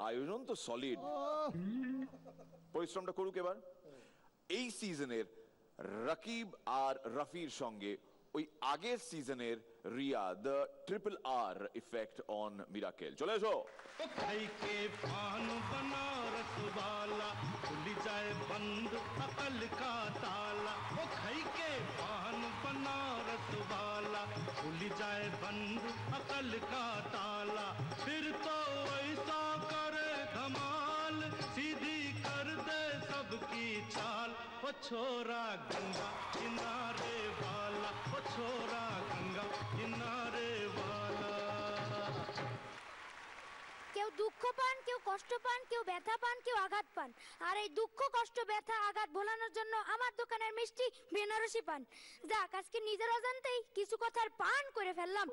আয়োজন তো সলিড, পরিশ্রমটা করুক এবার। এই সিজনের রাকিব আর রফির সঙ্গে ওই আগের সিজনের Riya, the triple R effect on miracle. চলে এসো। खाई के पान बना रसवाला, खुल जाए बंद अकल का ताला। वो खाई के पान बना रसवाला, खुल जाए बंद अकल का ताला। फिर तो ऐसा करे धमाल, सीधी कर दे सबकी चाल। वो छोरा गंगा किनारे वाला, वो छोरा गंगा किनारे वाला। কেউ দুঃখ পান, কেউ কষ্ট পান, কেউ ব্যথা পান, কেউ আঘাত পান। আর এই দুঃখ কষ্ট ব্যথা আঘাত ভোলানোর জন্য আমার দোকানের মিষ্টি বেনারসি পান। যাক, আজকে নিজের অজান্তেই কিছু কথার পান করে ফেললাম।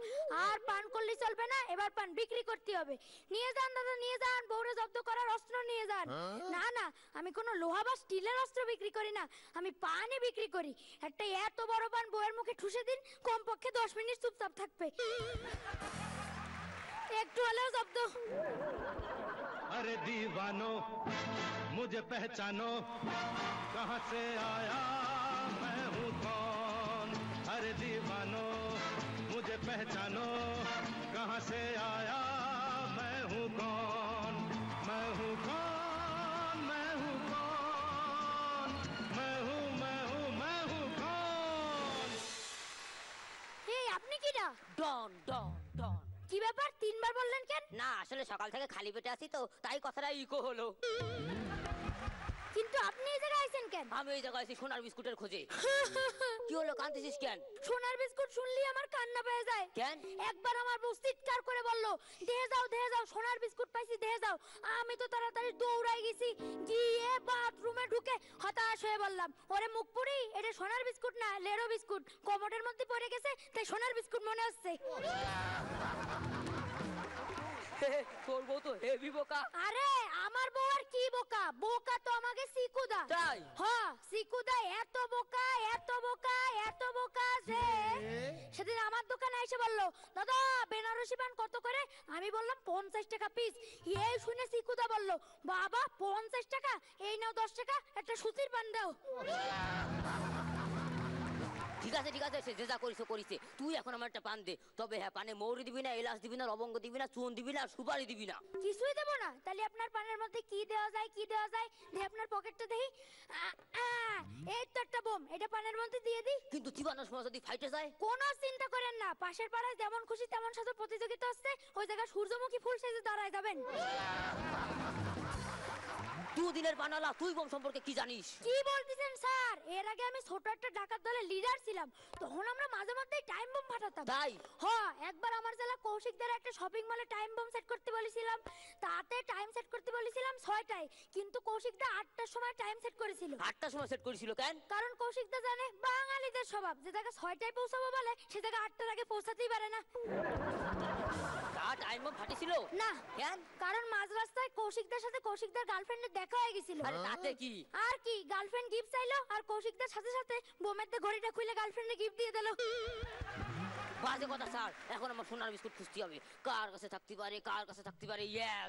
আর পান করলে চলবে না, এবার পান বিক্রি করতে হবে। নিয়ে যান দাদা, নিয়ে যান, বউরে জব্দ করার অস্ত্র নিয়ে যান। না না, আমি কোনো লোহা বা স্টিলের অস্ত্র বিক্রি করি না, আমি পানই বিক্রি করি। একটা এত বড় পান বউয়ের মুখে ঠুসে দিন, কমপক্ষে 10 মিনিট চুপচাপ থাকবে। একটু হলেও জব্দ। अरे दीवानो मुझे पहचानो, कहाँ से आया मैं हूँ कौन। अरे दीवानो मुझे पहचानो, कहाँ से आया मैं हूँ कौन। मैं हूँ कौन, मैं हूँ कौन, मैं हूँ मैं हूँ मैं हूँ कौन। এই আপনি কিরা? ডন ডন ডন। কি ব্যাপার, 3 বার বললেন কেন? না, আসলে সকাল থেকে খালি পেটে আছি তো, তাই কথাটা ইকো হলো। কিন্তু আপনি এই জায়গায় আইছেন কেন? আমি এই জায়গায় আছি সোনার বিস্কুটের খোঁজে। কি হলো, কাঁদতেছিস কেন? সোনার বিস্কুট শুনলি আমার কান্না পেয়ে যায়। কেন? একবার আমার বউ চিৎকার করে বলল, দেহে যাও সোনার বিস্কুট পাইছি, দেহে যাও। আমি তো তাড়াতাড়ি দৌড়াই গেছি, গিয়ে বাথরুমে ঢুকে হতাশ হয়ে বললাম, ওরে মুখ পুরি, এটা সোনার বিস্কুট না, লেরো বিস্কুট। কমোডের মধ্যে পড়ে গেছে, তাই সোনার বিস্কুট মনে হচ্ছে। তোর বউ তো হেভি বোকা। আরে আমার বউ আর কি বোকা, বোকা তো আমাকে সিকুদা। তাই? হ্যাঁ, সিকুদা এত বোকা, এত বোকা, এত বোকা যে সেদিন আমার দোকানে এসে বলল, দাদা বেনারসি পান কত করে? আমি বললাম 50 টাকা পিস। এই শুনে সিকুদা বলল, বাবা 50 টাকা, এই নাও 10 টাকা, একটা সুতির পান দাও। ঠিক আছে, সে যা করিস করিছে। তুই এখন আমার একটা পান দে। তবে হ্যাঁ, পানে মৌরি দিবি না, এলাচ দিবি না, লবঙ্গ দিবি না, চুন দিবি না, আর সুপারি দিবি না। কিছুই দেবো না? তাহলে আপনার পানের মধ্যে কি দেওয়া যায়, কি দেওয়া যায়? দেখি আপনার পকেটটা দেখি। এই তো একটা বোম, এটা পানের মধ্যে দিয়ে দিই। কিন্তু চিবানোর সময় যদি ফাইটে যায়? কোনো চিন্তা করেন না, পাশের পাড়ায় যেমন খুশি তেমন সাথে প্রতিযোগিতা হচ্ছে, ওই জায়গায় সূর্যমুখী ফুল সেজে দাঁড়ায় যাবেন। দুদিনের বানালা, তুই বোম সম্পর্কে কি জানিস? কি বলতেছেন স্যার? এর আগে আমি ছোট একটা ডাকাত দলের লিডার ছিলাম, তখন আমরা মাঝে মধ্যে টাইম বোম ফাটাতাম। তাই? হ্যাঁ, একবার আমার জেলা কৌশিকদের একটা শপিং মলে টাইম বোম সেট করতে বলেছিলাম, তাতে টাইম সেট করতে বলেছিলাম 6টায়, কিন্তু কৌশিকদা 8টার সময় টাইম সেট করেছিল। 8টার সময় সেট করেছিল কেন? কারণ কৌশিকদা জানে বাঙালিদের স্বভাব, যে জায়গা 6টায় পৌঁছাবো বলে সে জায়গা 8টার আগে পৌঁছাতেই পারে না। তা টাইম বোম ফাটিছিল না। কেন? কারণ মাঝ রাস্তায় কৌশিকদের সাথে কৌশিকদের গার্লফ্রেন্ডের দেখা হয়ে গেছিল। আরে তাতে কি? আর কি, গার্লফ্রেন্ড গিফট চাইলো, আর কৌশিকদের সাথে সাথে বোমের ঘড়িটা খুলে গার্লফ্রেন্ডে গিফট দিয়ে দিল। বাজে কথা স্যার, এখন আমার সোনার বিস্কুট খুঁজতে হবে। কার কাছে থাকতে পারে, কার কাছে থাকতে পারে?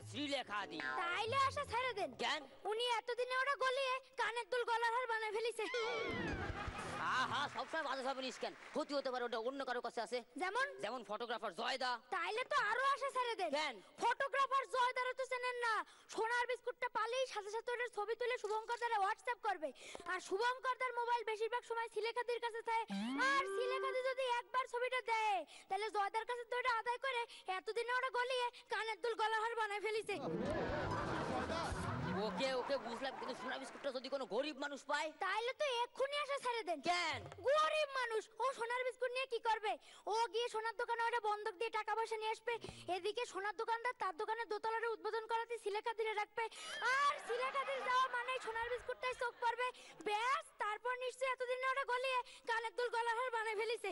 শ্রীলেখা দি। তাইলে আশা ছেড়ে দেন। কেন? উনি এতদিনে ওটা গলিয়ে কানের দুল গলার হার বানায় ফেলিছে। হ্যাঁ, সবসময় বাজে ভাবিনিস কেন? হতে পারে ওটা অন্য কারো কাছে আছে। যেমন ফটোগ্রাফার জয়দা। তাইলে তো আরো আশা ছেড়ে দেন। কেন? ফটোগ্রাফার জয়দারও তো চেনেন না। সোনার বিস্কুটটা পালেই সাথে সাথে ওটার ছবি তুলে শুভঙ্কর দারে হোয়াটসঅ্যাপ করবে, আর শুভঙ্কর দার মোবাইল বেশিরভাগ সময় সিলেখাদির কাছে থাকে, আর সিলেখাদি যদি একবার ছবিটা দেয় তাহলে জয়দার কাছে তো ওটা আদায় করে এতদিনে ওটা গলিয়ে কানের দুল গলার হার বানায় ফেলিছে। ওকে বুঝলাম, কিন্তু সোনার বিস্কুটটা যদি কোনো গরিব মানুষ পায়? তাইলে তো এক্ষুনি আশা ছেড়ে দেন। কেন? গরিব মানুষ ও সোনার বিস্কুট নিয়ে কি করবে? ও গিয়ে সোনার দোকানে ওটা বন্ধক দিয়ে টাকা পয়সা নিয়ে আসবে, এদিকে সোনার দোকানদার তার দোকানের দোতলাটা উদ্বোধন করাতে সিলেখাদিরে রাখবে, আর সিলেখাদির যাওয়া মানে সোনার বিস্কুটটাই চোখ পড়বে, ব্যাস তারপর নিশ্চয়ই এতদিন ওটা গলিয়ে কানের দুল গলার হার বানায় ফেলিছে।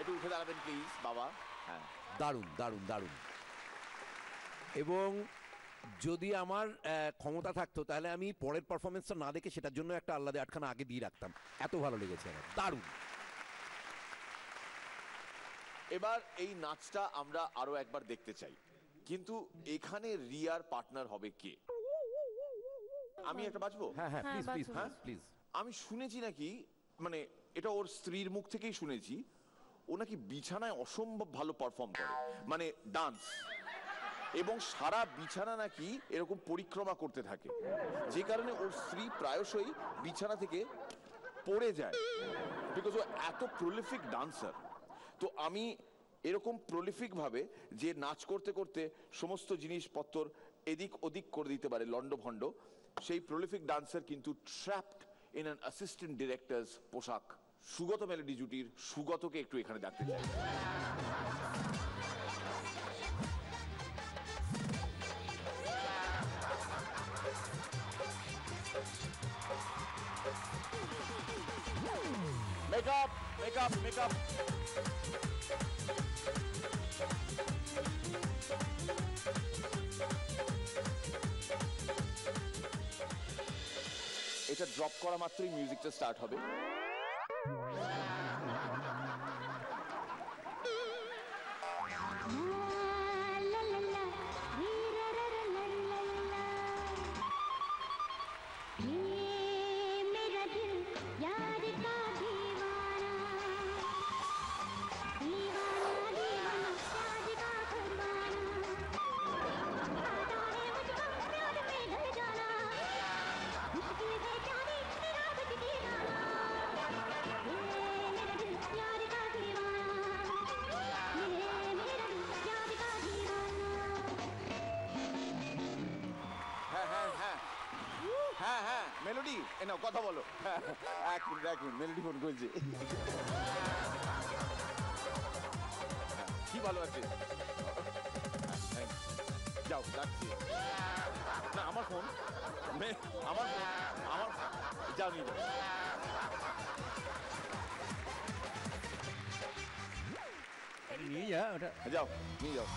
একটু উঠে দাঁড়াবেন প্লিজ বাবা। হ্যাঁ, দারুণ দারুণ দারুণ। এবং যদি আমার ক্ষমতা থাকতো তাহলে আমি পরের পারফরমেন্সটা না দেখে সেটার জন্য একটা আলাদা আটখানা আগে দিয়ে রাখতাম, এত ভালো লেগেছে আমার, দারুণ। এবার এই নাচটা আমরা আরো একবার দেখতে চাই, কিন্তু এখানে রিয়ার পার্টনার হবে কে? আমি একটা বাজবো? হ্যাঁ হ্যাঁ প্লিজ প্লিজ হ্যাঁ? প্লিজ। আমি শুনেছি নাকি, মানে এটা ওর স্ত্রীর মুখ থেকেই শুনেছি, ও নাকি বিছানায় অসম্ভব ভালো পারফর্ম করে, মানে ডান্স, এবং সারা বিছানা নাকি এরকম পরিক্রমা করতে থাকে, যে কারণে ওর স্ত্রী প্রায়শই বিছানা থেকে পড়ে যায়, বিকজ ও এত প্রলিফিক ডান্সার। তো আমি এরকম প্রলিফিক ভাবে যে নাচ করতে করতে সমস্ত জিনিসপত্র এদিক ওদিক করে দিতে পারে লন্ডভন্ড, সেই প্রলিফিক ডান্সার কিন্তু trapped in an assistant directors পোশাক। সুগত মেলোডি জুটির সুগতকে একটু এখানে দেখতে চাই। Makeup makeup makeup. এটা ড্রপ করা মাত্রই মিউজিকটা স্টার্ট হবে। হ্যাঁ হ্যাঁ মেলোডি, এ নাও কথা বলো। এক মিনিট এক মিনিট, মেলোডি ফোন করছে। কি ভালো আছে, যাও রাখছি। না আমার ফোন, আমার ফোন, আমার যাও নিয়ে যাও। নিয়ে যা ওটা। যাও নিয়ে যাও।